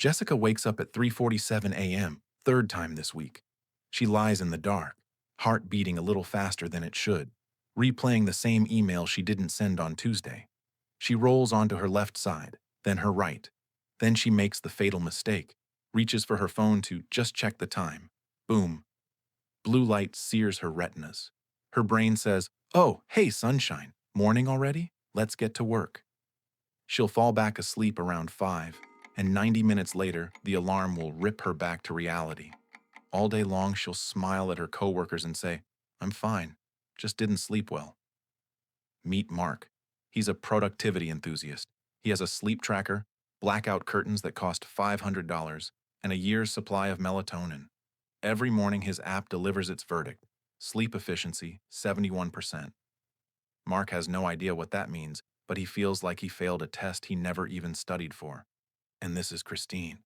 Jessica wakes up at 3:47 a.m., third time this week. She lies in the dark, heart beating a little faster than it should, replaying the same email she didn't send on Tuesday. She rolls onto her left side, then her right. Then she makes the fatal mistake, reaches for her phone to just check the time. Boom. Blue light sears her retinas. Her brain says, "Oh, hey, sunshine. Morning already? Let's get to work." She'll fall back asleep around 5, and 90 minutes later, the alarm will rip her back to reality. All day long, she'll smile at her coworkers and say, "I'm fine, just didn't sleep well." Meet Mark. He's a productivity enthusiast. He has a sleep tracker, blackout curtains that cost $500, and a year's supply of melatonin. Every morning, his app delivers its verdict: sleep efficiency, 71%. Mark has no idea what that means, but he feels like he failed a test he never even studied for. And this is Christine.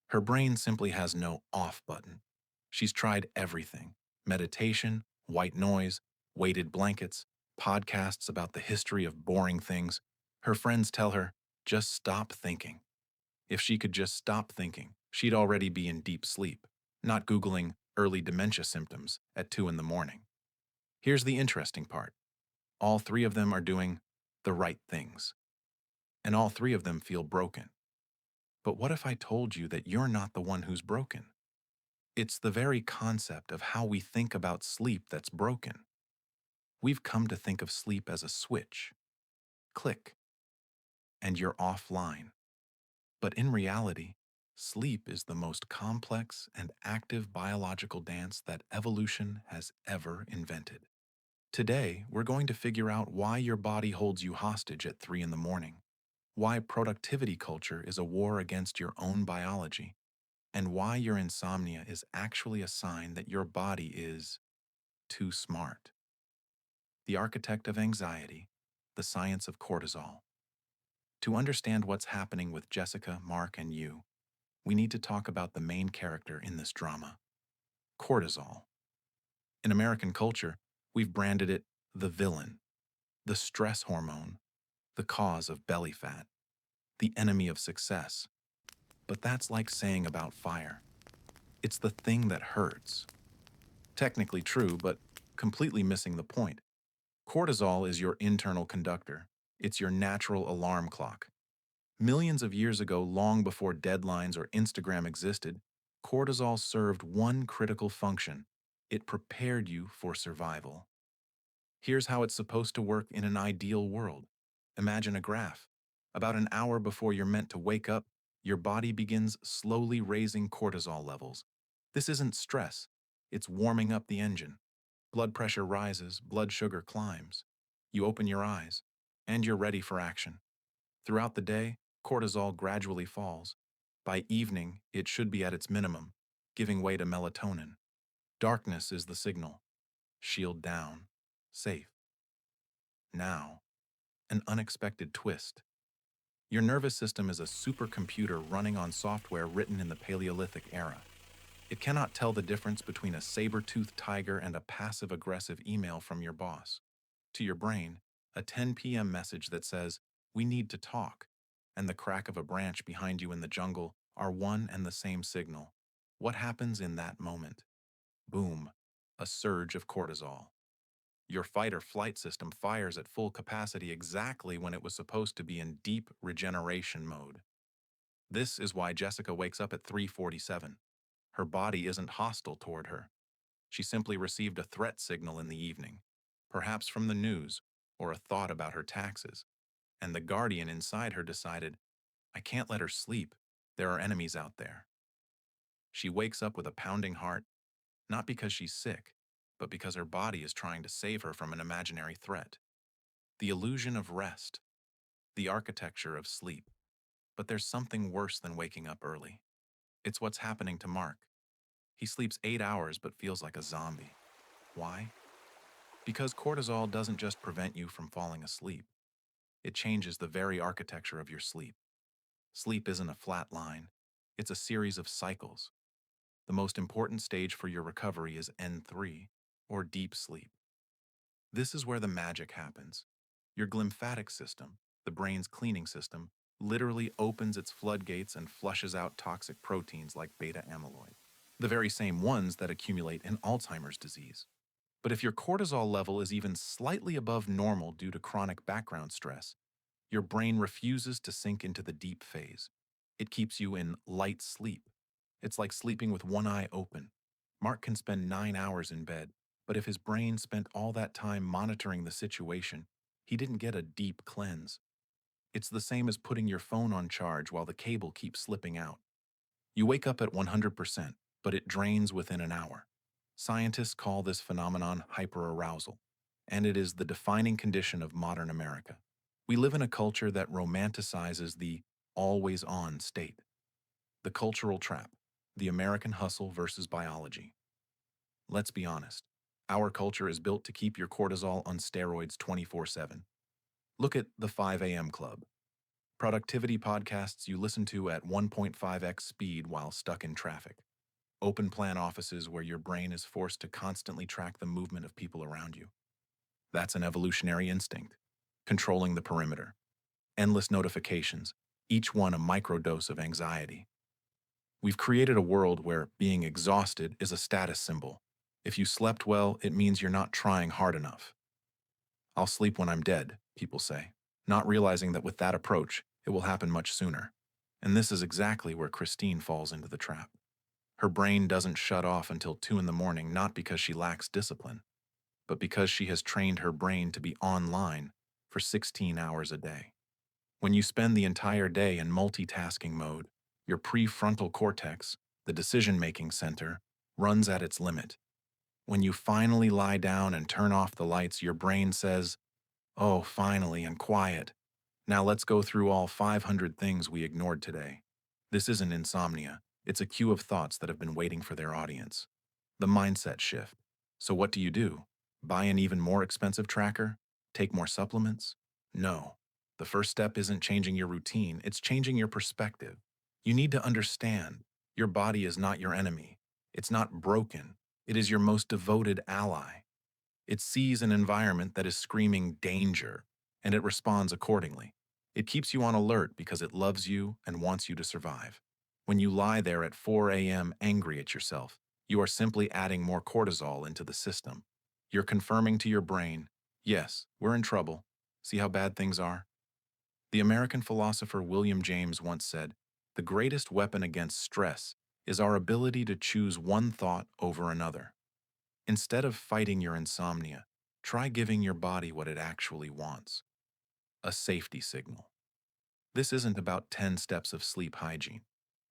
Her brain simply has no off button. She's tried everything: meditation, white noise, weighted blankets, podcasts about the history of boring things. Her friends tell her, just stop thinking. If she could just stop thinking, she'd already be in deep sleep, not Googling early dementia symptoms at 2 in the morning. Here's the interesting part: all three of them are doing the right things, and all three of them feel broken. But what if I told you that you're not the one who's broken? It's the very concept of how we think about sleep that's broken. We've come to think of sleep as a switch. Click, and you're offline. But in reality, sleep is the most complex and active biological dance that evolution has ever invented. Today, we're going to figure out why your body holds you hostage at 3 in the morning, why productivity culture is a war against your own biology, and why your insomnia is actually a sign that your body is too smart. The architect of anxiety, the science of cortisol. To understand what's happening with Jessica, Mark, and you, we need to talk about the main character in this drama: cortisol. In American culture, we've branded it the villain, the stress hormone, the cause of belly fat, the enemy of success. But that's like saying about fire: it's the thing that hurts. Technically true, but completely missing the point. Cortisol is your internal conductor. It's your natural alarm clock. Millions of years ago, long before deadlines or Instagram existed, cortisol served one critical function: it prepared you for survival. Here's how it's supposed to work in an ideal world. Imagine a graph. About an hour before you're meant to wake up, your body begins slowly raising cortisol levels. This isn't stress, it's warming up the engine. Blood pressure rises, blood sugar climbs. You open your eyes, and you're ready for action. Throughout the day, cortisol gradually falls. By evening, it should be at its minimum, giving way to melatonin. Darkness is the signal. Shield down. Safe. Now, an unexpected twist. Your nervous system is a supercomputer running on software written in the Paleolithic era. It cannot tell the difference between a saber-toothed tiger and a passive-aggressive email from your boss. To your brain, a 10 p.m. message that says, "We need to talk," and the crack of a branch behind you in the jungle are one and the same signal. What happens in that moment? Boom, a surge of cortisol. Your fight or flight system fires at full capacity exactly when it was supposed to be in deep regeneration mode. This is why Jessica wakes up at 3:47. Her body isn't hostile toward her. She simply received a threat signal in the evening, perhaps from the news or a thought about her taxes, and the guardian inside her decided, "I can't let her sleep. There are enemies out there." She wakes up with a pounding heart, not because she's sick, but because her body is trying to save her from an imaginary threat. The illusion of rest, the architecture of sleep. But there's something worse than waking up early. It's what's happening to Mark. He sleeps 8 hours but feels like a zombie. Why? Because cortisol doesn't just prevent you from falling asleep. It changes the very architecture of your sleep. Sleep isn't a flat line. It's a series of cycles. The most important stage for your recovery is N3, or deep sleep. This is where the magic happens. Your glymphatic system, the brain's cleaning system, literally opens its floodgates and flushes out toxic proteins like beta amyloid, the very same ones that accumulate in Alzheimer's disease. But if your cortisol level is even slightly above normal due to chronic background stress, your brain refuses to sink into the deep phase. It keeps you in light sleep. It's like sleeping with one eye open. Mark can spend 9 hours in bed, but if his brain spent all that time monitoring the situation, he didn't get a deep cleanse. It's the same as putting your phone on charge while the cable keeps slipping out. You wake up at 100%, but it drains within an hour. Scientists call this phenomenon hyperarousal, and it is the defining condition of modern America. We live in a culture that romanticizes the always-on state. The cultural trap, the American hustle versus biology. Let's be honest. Our culture is built to keep your cortisol on steroids 24/7. Look at the 5 a.m. Club. Productivity podcasts you listen to at 1.5x speed while stuck in traffic. Open plan offices where your brain is forced to constantly track the movement of people around you. That's an evolutionary instinct, controlling the perimeter. Endless notifications, each one a microdose of anxiety. We've created a world where being exhausted is a status symbol. If you slept well, it means you're not trying hard enough. I'll sleep when I'm dead, people say, not realizing that with that approach, it will happen much sooner. And this is exactly where Christine falls into the trap. Her brain doesn't shut off until 2 in the morning, not because she lacks discipline, but because she has trained her brain to be online for 16 hours a day. When you spend the entire day in multitasking mode, your prefrontal cortex, the decision-making center, runs at its limit. When you finally lie down and turn off the lights, your brain says, "Oh, finally, and quiet. Now let's go through all 500 things we ignored today." This isn't insomnia. It's a queue of thoughts that have been waiting for their audience. The mindset shift. So what do? Buy an even more expensive tracker? Take more supplements? No. The first step isn't changing your routine, it's changing your perspective. You need to understand your body is not your enemy. It's not broken. It is your most devoted ally. It sees an environment that is screaming danger, and it responds accordingly. It keeps you on alert because it loves you and wants you to survive. When you lie there at 4 a.m. angry at yourself, you are simply adding more cortisol into the system. You're confirming to your brain, yes, we're in trouble. See how bad things are? The American philosopher William James once said, "The greatest weapon against stress is our ability to choose one thought over another." Instead of fighting your insomnia, try giving your body what it actually wants, a safety signal. This isn't about 10 steps of sleep hygiene.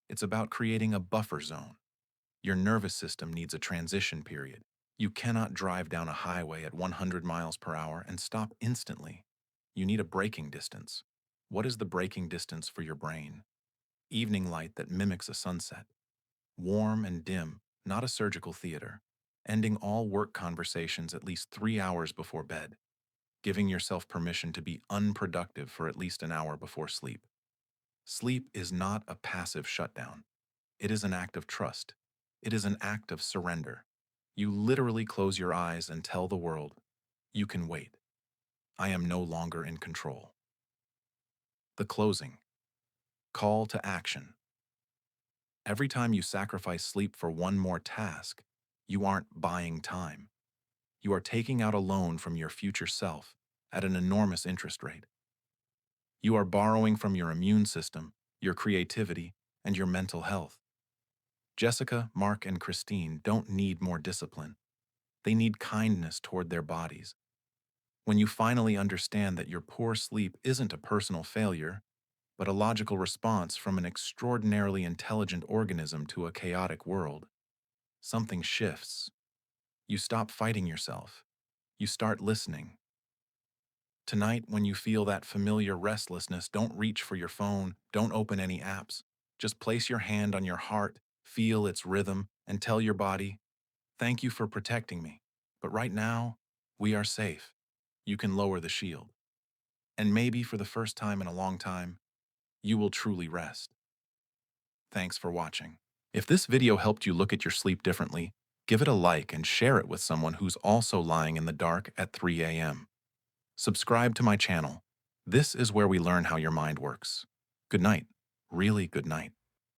It's about creating a buffer zone. Your nervous system needs a transition period. You cannot drive down a highway at 100 miles per hour and stop instantly. You need a braking distance. What is the braking distance for your brain? Evening light that mimics a sunset. Warm and dim, not a surgical theater. Ending all work conversations at least 3 hours before bed. Giving yourself permission to be unproductive for at least an hour before sleep. Sleep is not a passive shutdown. It is an act of trust. It is an act of surrender. You literally close your eyes and tell the world, you can wait. I am no longer in control. The closing. Call to action. Every time you sacrifice sleep for one more task, you aren't buying time. You are taking out a loan from your future self at an enormous interest rate. You are borrowing from your immune system, your creativity, and your mental health. Jessica, Mark, and Christine don't need more discipline. They need kindness toward their bodies. When you finally understand that your poor sleep isn't a personal failure, but a logical response from an extraordinarily intelligent organism to a chaotic world, something shifts. You stop fighting yourself. You start listening. Tonight, when you feel that familiar restlessness, don't reach for your phone, don't open any apps. Just place your hand on your heart, feel its rhythm, and tell your body, "Thank you for protecting me. But right now, we are safe." You can lower the shield. And maybe for the first time in a long time, you will truly rest. Thanks for watching. If this video helped you look at your sleep differently, give it a like and share it with someone who's also lying in the dark at 3 a.m. Subscribe to my channel. This is where we learn how your mind works. Good night. Really good night.